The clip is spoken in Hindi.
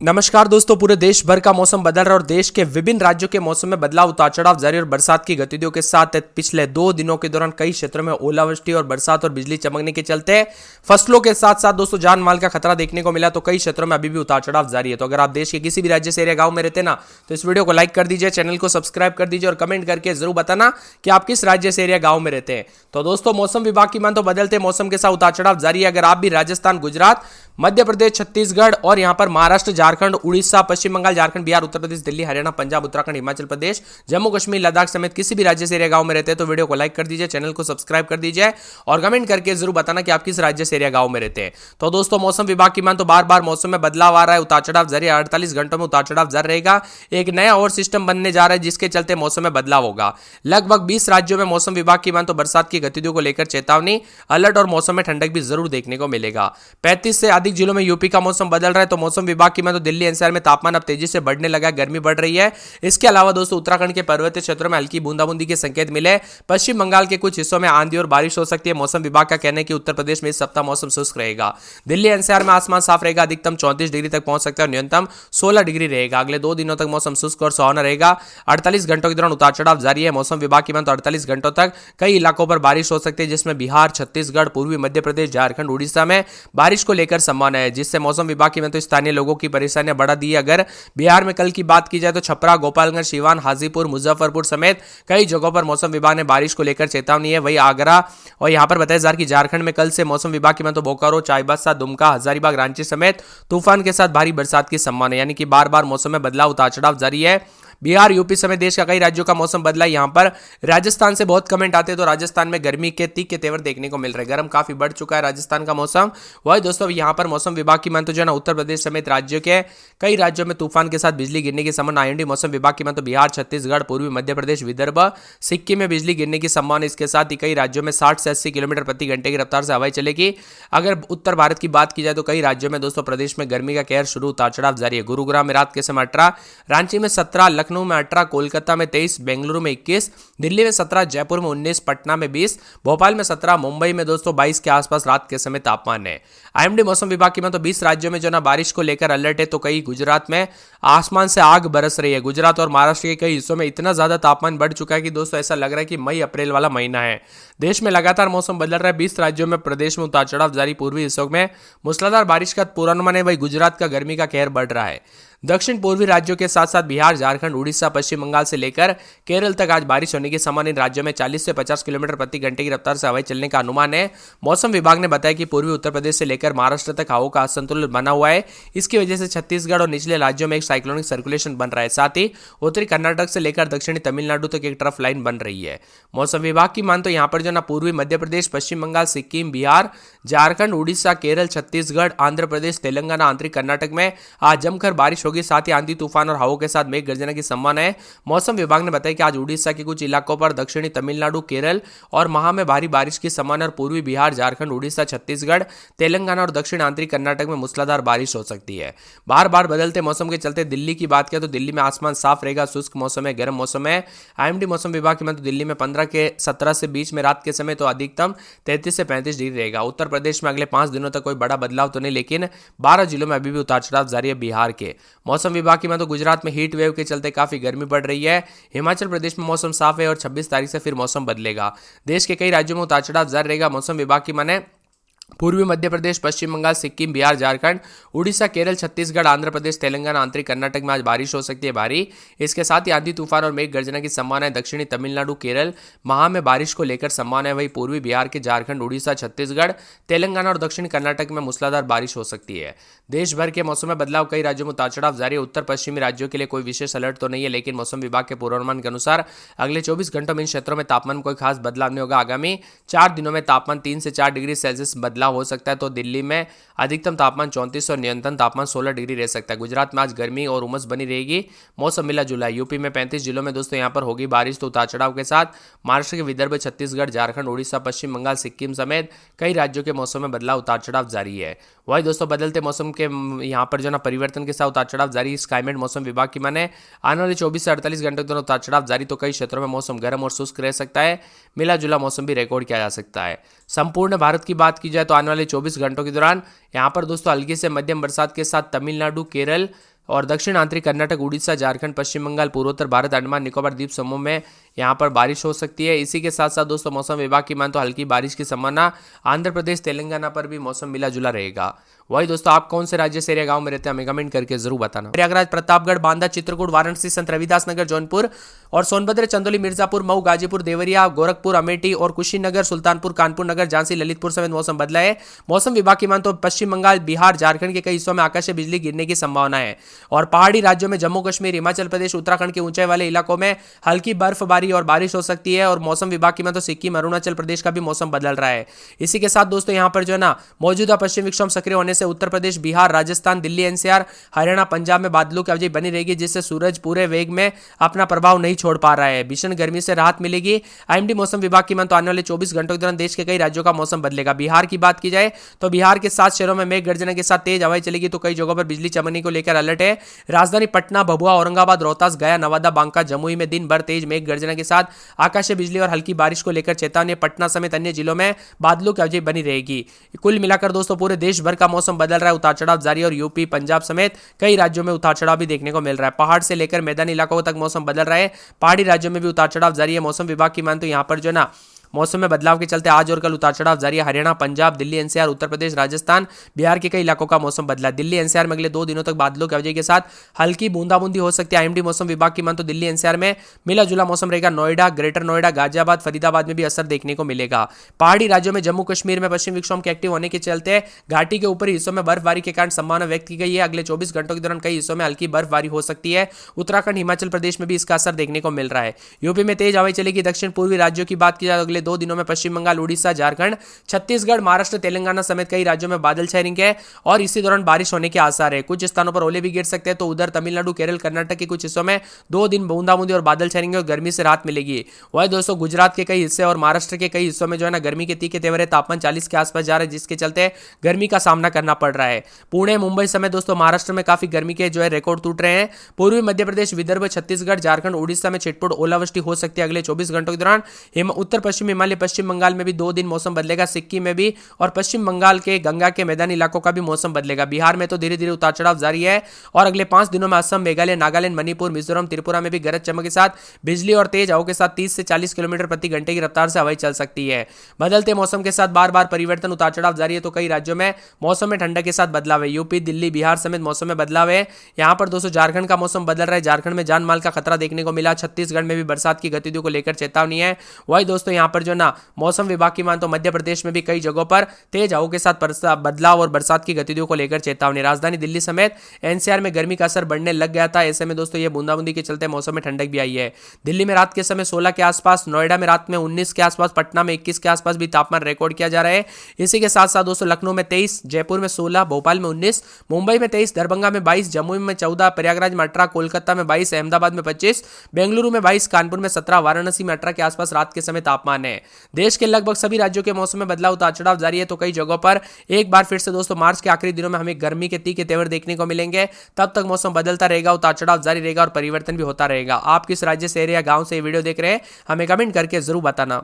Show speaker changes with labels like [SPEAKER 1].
[SPEAKER 1] नमस्कार दोस्तों, पूरे देश भर का मौसम बदल रहा है और देश के विभिन्न राज्यों के मौसम में बदलाव, उतार चढ़ाव जारी और बरसात की गतिविधियों के साथ पिछले 2 दिनों के दौरान कई क्षेत्रों में ओलावृष्टि और बरसात और बिजली चमकने के चलते फसलों के साथ साथ दोस्तों जान माल का खतरा देखने को मिला। तो कई क्षेत्रों में अभी भी उतार चढ़ाव जारी है। तो अगर आप देश के किसी भी राज्य से, एरिया, गांव में रहते ना, तो इस वीडियो को लाइक कर दीजिए, चैनल को सब्सक्राइब कर दीजिए और कमेंट करके जरूर बताना कि आप किस राज्य से, एरिया, गांव में रहते हैं। तो दोस्तों मौसम विभाग की मान तो बदलते मौसम के साथ उतार चढ़ाव जारी है। अगर आप भी राजस्थान, गुजरात, मध्य प्रदेश, छत्तीसगढ़ और यहां पर महाराष्ट्र, झारखंड, उड़ीसा, पश्चिम बंगाल, झारखंड, बिहार, उत्तर प्रदेश, दिल्ली, हरियाणा, पंजाब, उत्तराखंड, हिमाचल प्रदेश, जम्मू कश्मीर, लद्दाख समेत किसी भी राज्य से, एरिया, गांव में रहते हैं तो वीडियो को लाइक कर दीजिए, चैनल को सब्सक्राइब कर दीजिए और कमेंट करके जरूर बताना कि आप किस राज्य से, एरिया, गांव में रहते हैं। तो दोस्तों मौसम विभाग की मान तो बार बार मौसम में बदलाव आ रहा है, उतार चढ़ाव जारी, 48 घंटों में उतार चढ़ाव जारी रहेगा। एक नया और सिस्टम बनने जा रहा है जिसके चलते मौसम में बदलाव होगा। लगभग 20 राज्यों में मौसम विभाग की मान तो बरसात की गतिविधियों को लेकर चेतावनी, अलर्ट और मौसम में ठंडक भी जरूर देखने को मिलेगा। 35 से अधिक जिलों में यूपी का मौसम बदल रहा है। तो मौसम विभाग की मान तो दिल्ली, एनसीआर में तापमान अब तेजी से बढ़ने लगा है, गर्मी बढ़ रही है। इसके अलावा दोस्तों उत्तराखंड के पर्वतीय क्षेत्रों में हल्की बूंदाबूंदी के संकेत मिले। पश्चिम बंगाल के कुछ हिस्सों में आंधी और बारिश हो सकती है। मौसम विभाग का कहना है कि उत्तर प्रदेश में इस सप्ताह मौसम शुष्क रहेगा। दिल्ली, एनसीआर में आसमान साफ रहेगा, अधिकतम 34 डिग्री तक पहुंच सकता है और न्यूनतम 16 डिग्री रहेगा। अगले 2 दिनों तक मौसम शुष्क और सुहावना रहेगा। 48 घंटों के दौरान उतार चढ़ाव जारी है। मौसम विभाग की मान तो 48 घंटों तक कई इलाकों पर बारिश हो सकती है, जिसमें बिहार, छत्तीसगढ़, पूर्वी मध्य प्रदेश, झारखंड, उड़ीसा में बारिश को लेकर संभावना है, जिससे मौसम विभाग की मान तो स्थानीय लोगों की परेशानियां बढ़ा दी है। अगर बिहार में कल की बात की जाए तो छपरा, गोपालगंज, सीवान, हाजीपुर, मुजफ्फरपुर समेत कई जगहों पर मौसम विभाग ने बारिश को लेकर चेतावनी है। वही आगरा और यहां पर बताया जा रहा है कि झारखंड में कल से मौसम विभाग की मान तो बोकारो, चाईबासा, दुमका, हजारीबाग, रांची समेत तूफान के साथ भारी बरसात की संभावना है। यानी कि बार बार मौसम में बदलाव, उतार चढ़ाव जारी है। बिहार, यूपी समेत देश का कई राज्यों का मौसम बदला। यहां पर राजस्थान से बहुत कमेंट आते हैं, तो राजस्थान में गर्मी के तीखे तेवर देखने को मिल रहे हैं। गर्म काफी बढ़ चुका है राजस्थान का मौसम। वही दोस्तों यहां पर मौसम विभाग की मान तो जो है ना, उत्तर प्रदेश समेत राज्यों के कई राज्यों में तूफान के साथ बिजली गिरने की संभावना। आईएमडी मौसम विभाग की मान तो बिहार, छत्तीसगढ़, पूर्वी मध्य प्रदेश, विदर्भ, सिक्किम में बिजली गिरने की संभावना। इसके साथ ही कई राज्यों में 60 से 80 किलोमीटर प्रति घंटे की रफ्तार से हवाएं चलेगी। अगर उत्तर भारत की बात की जाए तो कई राज्यों में दोस्तों प्रदेश में गर्मी का कहर शुरू, उतार चढ़ाव जारी है। गुरुग्राम में रात के समय 18, रांची में 17, लखनऊ में 18, कोलकाता में 23, बेंगलुरु में 21, दिल्ली में 17, जयपुर में 19, पटना में 20, भोपाल में 17, मुंबई में दोस्तों 22 के आसपास रात के समय तापमान है। आईएमडी मौसम विभाग की मान तो 20 राज्यों में जो ना बारिश को लेकर अलर्ट है। तो कई गुजरात में आसमान से आग बरस रही है। गुजरात और महाराष्ट्र के कई हिस्सों में इतना ज्यादा तापमान बढ़ चुका है कि दोस्तों ऐसा लग रहा है कि मई अप्रैल वाला महीना है। देश में लगातार मौसम बदल रहा है। 20 राज्यों में प्रदेश में उतार चढ़ाव जारी। पूर्वी हिस्सों में मूसलाधार बारिश का पूर्वानुमान है। वही गुजरात का गर्मी का कहर बढ़ रहा है। दक्षिण पूर्वी राज्यों के साथ साथ बिहार, झारखंड, उड़ीसा, पश्चिम बंगाल से लेकर केरल तक आज बारिश होने की संभावना। इन राज्यों में 40 से 50 किलोमीटर प्रति घंटे की रफ्तार से हवाएं चलने का अनुमान है। मौसम विभाग ने बताया कि पूर्वी उत्तर प्रदेश से लेकर महाराष्ट्र तक हवाओं का असंतुलन बना हुआ है। इसकी वजह से छत्तीसगढ़ और निचले राज्यों में एक साइक्लोनिक सर्कुलेशन बन रहा है। साथ ही उत्तरी कर्नाटक से लेकर दक्षिणी तमिलनाडु तक एक ट्रफ लाइन बन रही है। मौसम विभाग की मान तो यहाँ पर जो ना पूर्वी मध्य प्रदेश, पश्चिम बंगाल, सिक्किम, बिहार, झारखंड, उड़ीसा, केरल, छत्तीसगढ़, आंध्र प्रदेश, तेलंगाना, आंतरिक कर्नाटक में आज जमकर बारिश होगी। साथ ही आंधी तूफान और हवाओं के साथ मेघ गर्जना की संभावना है। मौसम विभाग ने बताया कि आज उड़ीसा के कुछ इलाकों पर, दक्षिणी तमिलनाडु, केरल और महा में भारी बारिश की संभावना और पूर्वी बिहार, झारखंड, उड़ीसा, छत्तीसगढ़, तेलंगाना और दक्षिण आंतरिक कर्नाटक में मूसलाधार बारिश हो सकती है। बार बार बदलते मौसम के चलते दिल्ली की बात करें तो दिल्ली में आसमान साफ रहेगा, शुष्क मौसम है, गर्म मौसम है। आईएमडी मौसम विभाग की मान तो दिल्ली में 15 के 17 से बीच में रात के समय तो अधिकतम 33 से 35 डिग्री रहेगा। उत्तर प्रदेश में अगले 5 दिनों तक कोई बड़ा बदलाव तो नहीं, लेकिन 12 जिलों में अभी भी उतार चढ़ाव जारी है। बिहार के मौसम विभाग की मान तो गुजरात में हीट वेव के चलते काफी गर्मी बढ़ रही है। हिमाचल प्रदेश में मौसम साफ है और 26 तारीख से फिर मौसम बदलेगा। देश के कई राज्यों में उतार चढ़ाव जारी रहेगा। मौसम विभाग की माने पूर्वी मध्य प्रदेश, पश्चिम बंगाल, सिक्किम, बिहार, झारखंड, उड़ीसा, केरल, छत्तीसगढ़, आंध्र प्रदेश, तेलंगाना, आंतरिक कर्नाटक में आज बारिश हो सकती है भारी। इसके साथ ही आंधी तूफान और मेघ गर्जना की संभावना है। दक्षिणी तमिलनाडु, केरल, महा में बारिश को लेकर संभावना है। वही पूर्वी बिहार के झारखंड, उड़ीसा, छत्तीसगढ़, तेलंगाना और दक्षिण कर्नाटक में मूसलाधार बारिश हो सकती है। देश भर के मौसम में बदलाव, कई राज्यों में उतार चढ़ाव जारी है। उत्तर पश्चिमी राज्यों के लिए कोई विशेष अलर्ट तो नहीं है, लेकिन मौसम विभाग के पूर्वानुमान के अनुसार अगले 24 घंटों में इन क्षेत्रों में तापमान कोई खास बदलाव नहीं होगा। आगामी 4 दिनों में तापमान 3 से 4 डिग्री सेल्सियस बदलाव हो सकता है। तो दिल्ली में अधिकतम तापमान 34 और न्यूनतम तापमान 16 डिग्री रह सकता है। गुजरात में आज गर्मी और उमस बनी रहेगी। मौसम मिला जुला है। यूपी में 35 जिलों में दोस्तों यहां पर होगी बारिश। तो उतार चढ़ाव के साथ महाराष्ट्र के विदर्भ, छत्तीसगढ़, झारखंड, उड़ीसा, पश्चिम बंगाल, सिक्किम समेत कई राज्यों के मौसम में बदलाव, उतार चढ़ाव जारी है। वही दोस्तों बदलते मौसम के यहाँ पर जो ना परिवर्तन के साथ उतार चढ़ाव जारी। स्काईमेट मौसम विभाग की माने आने वाले 24 से 48 घंटे के दौरान उतार चढ़ाव जारी। तो कई क्षेत्रों में मौसम गर्म और शुष्क रह सकता है। मिला जुला मौसम भी रिकॉर्ड किया जा सकता है। संपूर्ण भारत की बात की जाए तो आने वाले 24 घंटों के दौरान यहाँ पर दोस्तों हल्की से मध्यम बरसात के साथ तमिलनाडु, केरल और दक्षिण आंतरिक कर्नाटक, उड़ीसा, झारखंड, पश्चिम बंगाल, पूर्वोत्तर भारत, अंडमान निकोबार द्वीप समूह में यहाँ पर बारिश हो सकती है। इसी के साथ साथ दोस्तों मौसम विभाग की मान तो हल्की बारिश की संभावना आंध्र प्रदेश, तेलंगाना पर भी मौसम मिला जुला रहेगा। वही दोस्तों आप कौन से राज्य से एरिया गांव में रहते हैं हमें कमेंट करके जरूर बताना। प्रयागराज, प्रतापगढ़, बांदा, चित्रकूट, वाराणसी, संत रविदास नगर, जौनपुर और सोनभद्र, चंदौली, मिर्जापुर, मऊ, गाजीपुर, देवरिया, गोरखपुर, अमेठी और कुशीनगर, सुल्तानपुर, कानपुर नगर, झांसी, ललितपुर समेत मौसम बदला है। मौसम विभाग की मान तो पश्चिम बंगाल, बिहार, झारखंड के कई हिस्सों में आकाशीय बिजली गिरने की संभावना है और पहाड़ी राज्यों में जम्मू कश्मीर, हिमाचल प्रदेश, उत्तराखंड के ऊंचाई वाले इलाकों में हल्की बर्फबारी और बारिश हो सकती है। और मौसम विभाग की मान तो सिक्किम, अरुणाचल प्रदेश का भी मौसम बदल रहा है। इसी के साथ दोस्तों यहाँ पर जो है ना मौजूदा पश्चिम विक्षोभ सक्रिय होने से उत्तर प्रदेश, बिहार, राजस्थान, दिल्ली एनसीआर, हरियाणा, पंजाब में बादलों की अवधि बनी रहेगी, जिससे सूरज पूरे वेग में अपना प्रभाव नहीं छोड़ पा रहा है। भीषण गर्मी से राहत मिलेगी। आईएमडी मौसम विभाग की मान तो आने वाले 24 घंटों के दौरान देश के कई राज्यों का मौसम बदलेगा। बिहार की बात की जाए तो बिहार के 7 शहरों में मेघ गर्जना के साथ तेज हवाएं चलेगी, तो कई जगहों पर बिजली चमकने को लेकर अलर्ट है। राजधानी पटना, भभुआ, औरंगाबाद, रोहतास, गया, नवादा, बांका, जमुई में दिन भर तेज मेघ गर्जना के साथ आकाशीय बिजली और हल्की बारिश को लेकर चेतावनी। पटना समेत अन्य जिलों में बादलों की अवधि बनी रहेगी। कुल मिलाकर दोस्तों पूरे देश भर का मौसम बदल रहा है, उतार चढ़ाव जारी और यूपी, पंजाब समेत कई राज्यों में उतार चढ़ाव भी देखने को मिल रहा है। पहाड़ से लेकर मैदानी इलाकों तक मौसम बदल रहा है। पहाड़ी राज्यों में भी उतार चढ़ाव जारी है। मौसम विभाग की मान तो यहाँ पर जो ना मौसम में बदलाव के चलते आज और कल उतार चढ़ाव जारी है। हरियाणा, पंजाब, दिल्ली एनसीआर, उत्तर प्रदेश, राजस्थान, बिहार के कई इलाकों का मौसम बदला। दिल्ली एनसीआर में अगले 2 दिनों तक बादलों की अवधि के साथ हल्की बूंदाबूंदी हो सकती है। आईएमडी मौसम विभाग की मान तो दिल्ली एनसीआर में मिला जुला मौसम रहेगा। नोएडा, ग्रेटर नोएडा, गाजियाबाद, फरीदाबाद में भी असर देखने को मिलेगा। पहाड़ी राज्यों में जम्मू कश्मीर में पश्चिम विक्षोभ के एक्टिव होने के चलते घाटी के ऊपरी हिस्सों में बर्फबारी के कारण संभावना व्यक्त की गई है। अगले 24 घंटों के दौरान कई हिस्सों में हल्की बर्फबारी हो सकती है। उत्तराखंड, हिमाचल प्रदेश में भी इसका असर देखने को मिल रहा है। यूपी में तेज हवाएं चलेगी। दक्षिण पूर्वी राज्यों की बात की जाए तो अगले 2 दिनों में पश्चिम बंगाल, उड़ीसा, झारखंड, छत्तीसगढ़, महाराष्ट्र, तेलंगाना समेत कई राज्यों में बादल छाएंगे और इसी दौरान बारिश होने के आसार है। कुछ स्थानों पर ओले भी गिर सकते हैं। तो उधर तमिलनाडु, केरल, कर्नाटक के कुछ हिस्सों में 2 दिन बूंदाबूंदी और बादल छाएंगे और गर्मी से राहत मिलेगी। वही दोस्तों गुजरात के कई हिस्से और महाराष्ट्र के कई हिस्सों में जो है ना गर्मी के तीखे तेवर है। तापमान 40 के आसपास जा रहा है, जिसके चलते गर्मी का सामना करना पड़ रहा है। पुणे, मुंबई समेत दोस्तों महाराष्ट्र में काफी गर्मी के जो है रिकॉर्ड टूट रहे हैं। पूर्वी मध्य प्रदेश, विदर्भ, छत्तीसगढ़, झारखंड, उड़ीसा में छिटपुट ओलावृष्टि हो सकती है अगले 24 घंटों के दौरान। उत्तर पश्चिम हिमालय, पश्चिम बंगाल में भी 2 दिन मौसम बदलेगा। सिक्किम में भी और पश्चिम बंगाल के गंगा के मैदानी इलाकों का भी मौसम बदलेगा। बिहार में तो धीरे धीरे उतार चढ़ाव जारी है और अगले 5 दिनों में असम, मेघालय, नागालैंड, मणिपुर, मिजोरम, त्रिपुरा में भी गरज चमक के साथ बिजली और तेज हवाओं के साथ 30 से 40 किलोमीटर प्रति घंटे की रफ्तार से हवाएं चल सकती है। बदलते मौसम के साथ बार बार परिवर्तन, उतार चढ़ाव जारी है। तो कई राज्यों में मौसम में ठंडक के साथ बदलाव है। यूपी, दिल्ली, बिहार समेत मौसम में बदलाव है। यहाँ पर दोस्तों झारखंड का मौसम बदल रहा है। झारखंड में जान माल का खतरा देखने को मिला। छत्तीसगढ़ में भी बरसात की गतिविधियों को लेकर चेतावनी है। वही दोस्तों यहाँ पर जो ना मौसम विभाग की मान तो मध्य प्रदेश में भी कई जगहों पर तेज हवाओं के साथ बदलाव और बरसात की गतिविधियों को लेकर चेतावनी। राजधानी दिल्ली समेत एनसीआर में गर्मी का असर बढ़ने लग गया था। ऐसे में दोस्तों ये बूंदाबूंदी के चलते मौसम में ठंडक भी आई है। दिल्ली में रात के समय 16 के आसपास, नोएडा में रात में 19 के आसपास, पटना में 21 के आसपास भी तापमान रिकॉर्ड किया जा रहा है। इसी के साथ साथ दोस्तों लखनऊ में 23, जयपुर में 16, भोपाल में 19, मुंबई में 23, दरभंगा में 22, जमुई में 14, प्रयागराज में 18, कोलकाता में 22, अहमदाबाद में 25, बेंगलुरु में 22, कानपुर में 17, वाराणसी में 18 के आसपास रात के समय तापमान है। देश के लगभग सभी राज्यों के मौसम में बदलाव, उतार चढ़ाव जारी है। तो कई जगहों पर एक बार फिर से दोस्तों मार्च के आखिरी दिनों में हमें गर्मी के तीखे तेवर देखने को मिलेंगे। तब तक मौसम बदलता रहेगा, उतार चढ़ाव जारी रहेगा और परिवर्तन भी होता रहेगा। आप किस राज्य से एरिया गांव से ये वीडियो देख रहे हैं हमें कमेंट करके जरूर बताना।